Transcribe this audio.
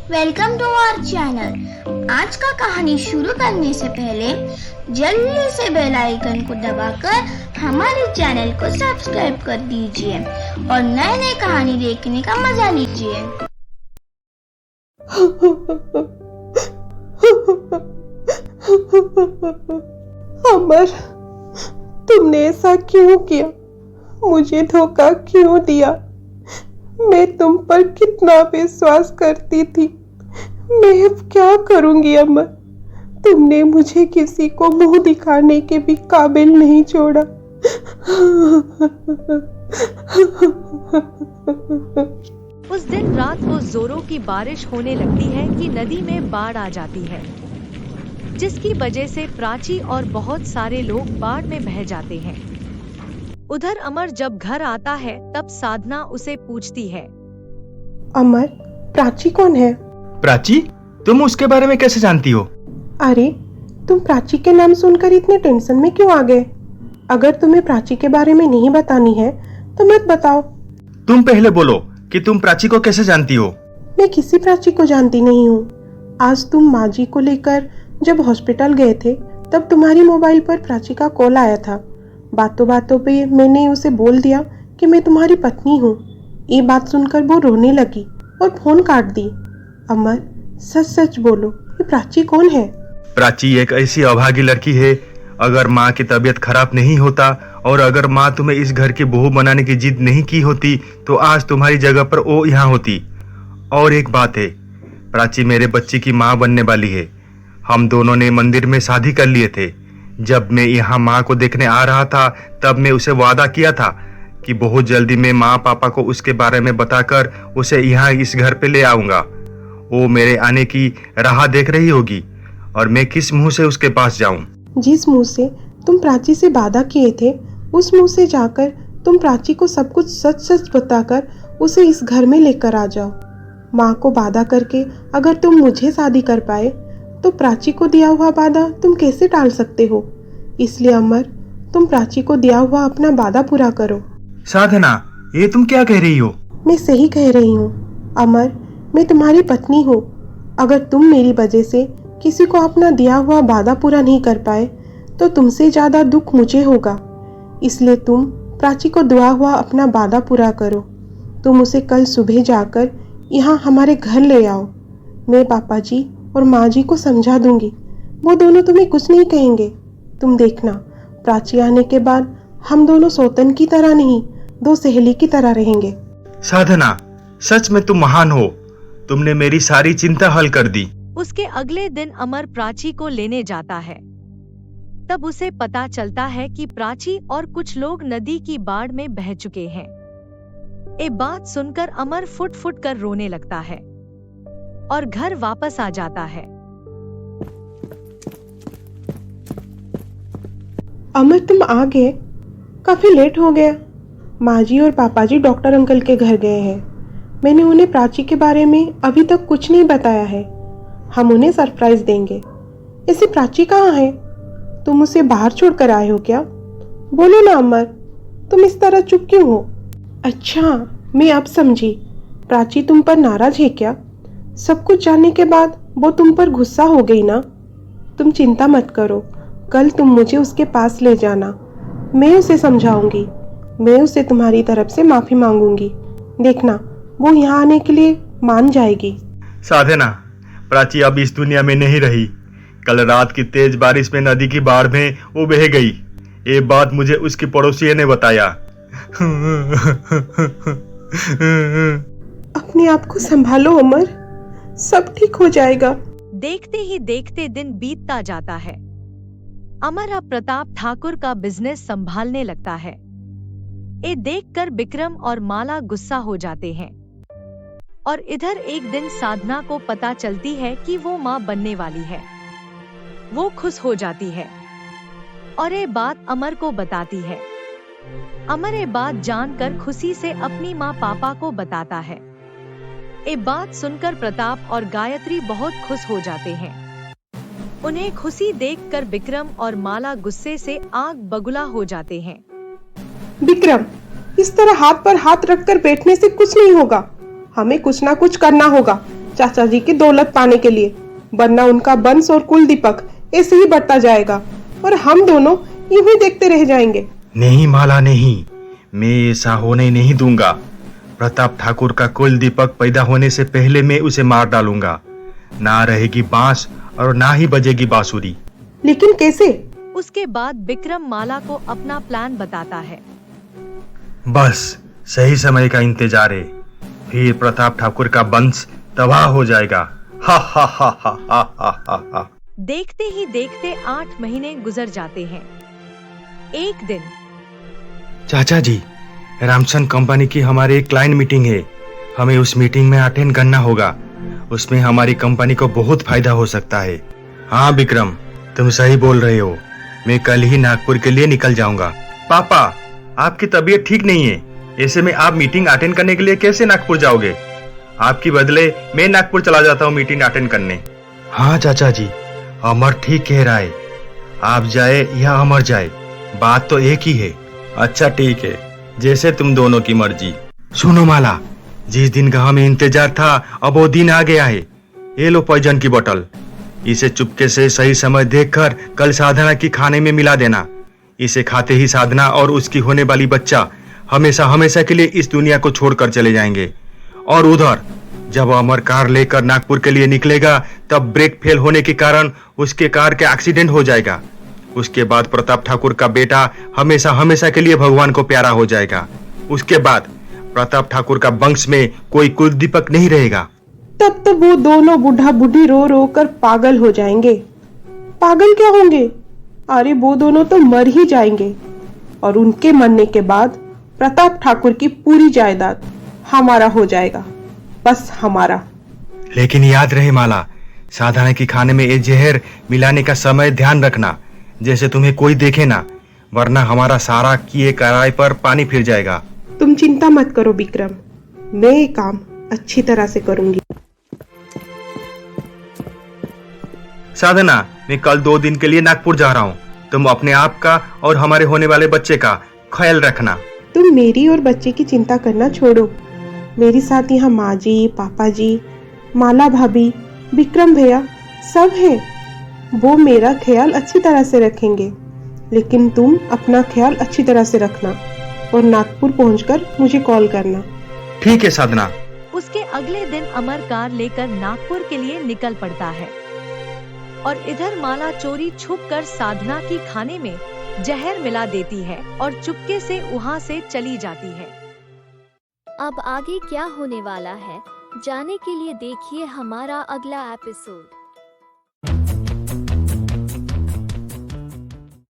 Welcome to our channel. आज का कहानी शुरू करने से पहले जल्दी से बेल आइकन को दबाकर हमारे चैनल को सब्सक्राइब कर दीजिए और नए नए कहानी देखने का मजा लीजिए। अमर, तुमने ऐसा क्यों किया? मुझे धोखा क्यों दिया? मैं तुम पर कितना विश्वास करती थी। मैं अब क्या करूंगी अमर? तुमने मुझे किसी को मुंह दिखाने के भी काबिल नहीं छोड़ा। उस दिन रात को जोरों की बारिश होने लगती है कि नदी में बाढ़ आ जाती है, जिसकी वजह से प्राची और बहुत सारे लोग बाढ़ में बह जाते हैं। उधर अमर जब घर आता है तब साधना उसे पूछती है, अमर, प्राची कौन है? प्राची? तुम उसके बारे में कैसे जानती हो? अरे, तुम प्राची के नाम सुनकर इतने टेंशन में क्यों आ गए? अगर तुम्हें प्राची के बारे में नहीं बतानी है तो मत बताओ। तुम पहले बोलो कि तुम प्राची को कैसे जानती हो? मैं किसी प्राची को जानती नहीं हूँ। आज तुम माँ जी को लेकर जब हॉस्पिटल गए थे तब तुम्हारी मोबाइल पर प्राची का कॉल आया था। बातों बातों पे मैंने उसे बोल दिया कि मैं तुम्हारी पत्नी हूँ। ये बात सुनकर वो रोने लगी और फोन काट दी। अमर, सच सच बोलो, ये प्राची कौन है? प्राची एक ऐसी अभागी लड़की है। अगर माँ की तबीयत खराब नहीं होता और अगर माँ तुम्हें इस घर की बहू बनाने की जिद नहीं की होती तो आज तुम्हारी जगह पर वो यहाँ होती। और एक बात है, प्राची मेरे बच्चे की माँ बनने वाली है। हम दोनों ने मंदिर में शादी कर लिए थे। जब मैं यहाँ माँ को देखने आ रहा था तब मैं उसे वादा किया था कि बहुत जल्दी मैं माँ पापा को उसके बारे में बताकर उसे यहाँ इस घर पे ले आऊंगा। वो मेरे आने की राह देख रही होगी और मैं किस मुंह से उसके पास जाऊं? जिस मुंह से तुम प्राची से वादा किए थे उस मुंह से जाकर तुम प्राची को सब कुछ सच सच बताकर उसे इस घर में लेकर आ जाओ। माँ को वादा करके अगर तुम मुझे शादी कर पाए तो प्राची को दिया हुआ वादा तुम कैसे टाल सकते हो? इसलिए अमर, तुम प्राची को दिया हुआ अपना वादा पूरा करो। साधना, ये तुम क्या कह रही हो? मैं सही कह रही हूँ अमर, मैं तुम्हारी पत्नी हूँ। अगर तुम मेरी वजह से किसी को अपना दिया हुआ वादा पूरा नहीं कर पाए तो तुमसे ज्यादा दुख मुझे होगा। इसलिए तुम प्राची को दिया हुआ अपना वादा पूरा करो। तुम उसे कल सुबह जाकर यहाँ हमारे घर ले आओ। मैं पापा जी और माँ जी को समझा दूंगी। वो दोनों तुम्हें कुछ नहीं कहेंगे। तुम देखना, प्राची आने के बाद हम दोनों सौतन की तरह नहीं, दो सहेली की तरह रहेंगे। साधना, सच में तुम महान हो। तुमने मेरी सारी चिंता हल कर दी। उसके अगले दिन अमर प्राची को लेने जाता है। तब उसे पता चलता है कि प्राची और कुछ लोग नदी की बाढ़ में बह चुके हैं। ये बात सुनकर अमर फुट फुट कर रोने लगता है और घर वापस आ जाता है। अमर, तुम आ गए? काफी लेट हो गया। माँ जी और पापा जी डॉक्टर अंकल के घर गए हैं। मैंने उन्हें प्राची के बारे में अभी तक कुछ नहीं बताया है। हम उन्हें सरप्राइज देंगे। ऐसे प्राची कहाँ है? तुम उसे बाहर छोड़कर आए हो क्या? बोलो ना अमर, तुम इस तरह चुप क्यों हो? अच्छा, मैं अब समझी। प्राची तुम पर नाराज है क्या? सब कुछ जानने के बाद वो तुम पर गुस्सा हो गई ना? तुम चिंता मत करो, कल तुम मुझे उसके पास ले जाना। मैं उसे समझाऊंगी। मैं उसे तुम्हारी तरफ से माफी मांगूंगी। देखना, वो यहाँ आने के लिए मान जाएगी। साधना, प्राची अब इस दुनिया में नहीं रही। कल रात की तेज बारिश में नदी की बाढ़ में वो बह गई। ये बात मुझे उसकी पड़ोसी ने बताया। अपने आप को संभालो अमर, सब ठीक हो जाएगा। देखते ही देखते दिन बीतता जाता है। अमर अब प्रताप ठाकुर का बिजनेस संभालने लगता है। ये देखकर विक्रम और माला गुस्सा हो जाते हैं। और इधर एक दिन साधना को पता चलती है कि वो माँ बनने वाली है। वो खुश हो जाती है और ये बात अमर को बताती है। अमर ये बात जानकर खुशी से अपनी माँ पापा को बताता है। ये बात सुनकर प्रताप और गायत्री बहुत खुश हो जाते हैं। उन्हें खुशी देखकर विक्रम और माला गुस्से से आग बगुला हो जाते हैं। विक्रम, इस तरह हाथ पर हाथ रखकर बैठने से कुछ नहीं होगा। हमें कुछ ना कुछ करना होगा। चाचा जी की दौलत पाने के लिए, वरना उनका वंश और कुल दीपक ऐसे ही बढ़ता जाएगा और हम दोनों यूं ही देखते रह जाएंगे। नहीं माला नहीं, मैं ऐसा होने नहीं दूंगा। प्रताप ठाकुर का कुल दीपक पैदा होने से पहले मैं उसे मार डालूंगा। ना रहेगी बांस और ना ही बजेगी बांसुरी। लेकिन कैसे? उसके बाद विक्रम माला को अपना प्लान बताता है। बस सही समय का इंतजार है, फिर प्रताप ठाकुर का वंश तबाह हो जाएगा। हा हा हा हा हा हा हा हा। देखते ही देखते 8 महीने गुजर जाते हैं। एक दिन चाचा जी, रामसन कंपनी की हमारी एक क्लाइंट मीटिंग है, हमें उस मीटिंग में अटेंड करना होगा। उसमें हमारी कंपनी को बहुत फायदा हो सकता है। हाँ विक्रम, तुम सही बोल रहे हो, मैं कल ही नागपुर के लिए निकल जाऊंगा। पापा, आपकी तबीयत ठीक नहीं है, ऐसे में आप मीटिंग अटेंड करने के लिए कैसे नागपुर जाओगे? आपकी बदले मैं नागपुर चला जाता हूँ मीटिंग अटेंड करने। हाँ चाचा जी, अमर ठीक कह रहा है, आप जाए या अमर जाए, बात तो एक ही है। अच्छा ठीक है, जैसे तुम दोनों की मर्जी। सुनो माला, जिस दिन का हमें इंतजार था अब वो दिन आ गया है। ये लो पॉइजन की बोतल, इसे चुपके से सही समय देखकर कल साधना की खाने में मिला देना। इसे खाते ही साधना और उसकी होने वाली बच्चा हमेशा हमेशा के लिए इस दुनिया को छोड़कर चले जाएंगे। और उधर जब अमर कार लेकर नागपुर के लिए निकलेगा तब ब्रेक फेल होने के कारण उसके कार के एक्सीडेंट हो जाएगा। उसके बाद प्रताप ठाकुर का बेटा हमेशा हमेशा के लिए भगवान को प्यारा हो जाएगा। उसके बाद प्रताप ठाकुर का वंश में कोई कुल दीपक नहीं रहेगा। तब तो वो दोनों बूढ़ा बूढ़ी रो रो कर पागल हो जाएंगे। पागल क्या होंगे? अरे वो दोनों तो मर ही जाएंगे और उनके मरने के बाद प्रताप ठाकुर की पूरी जायदाद हमारा हो जाएगा, बस हमारा। लेकिन याद रहे माला, साधना की खाने में ये जहर मिलाने का समय ध्यान रखना, जैसे तुम्हें कोई देखे ना, वरना हमारा सारा किए कराए पर पानी फिर जाएगा। तुम चिंता मत करो विक्रम, मैं ये काम अच्छी तरह से करूंगी। साधना, मैं कल 2 दिन के लिए नागपुर जा रहा हूँ, तुम अपने आप का और हमारे होने वाले बच्चे का ख्याल रखना। तुम मेरी और बच्चे की चिंता करना छोड़ो, मेरे साथ यहाँ माँ जी, पापा जी, माला भाभी, विक्रम भैया सब हैं। वो मेरा ख्याल अच्छी तरह से रखेंगे, लेकिन तुम अपना ख्याल अच्छी तरह से रखना और नागपुर पहुंचकर मुझे कॉल करना। ठीक है साधना। उसके अगले दिन अमर कार लेकर नागपुर के लिए निकल पड़ता है और इधर माला चोरी छुपकर साधना की खाने में जहर मिला देती है और चुपके से वहाँ से चली जाती है। अब आगे क्या होने वाला है, जानने के लिए देखिए हमारा अगला एपिसोड।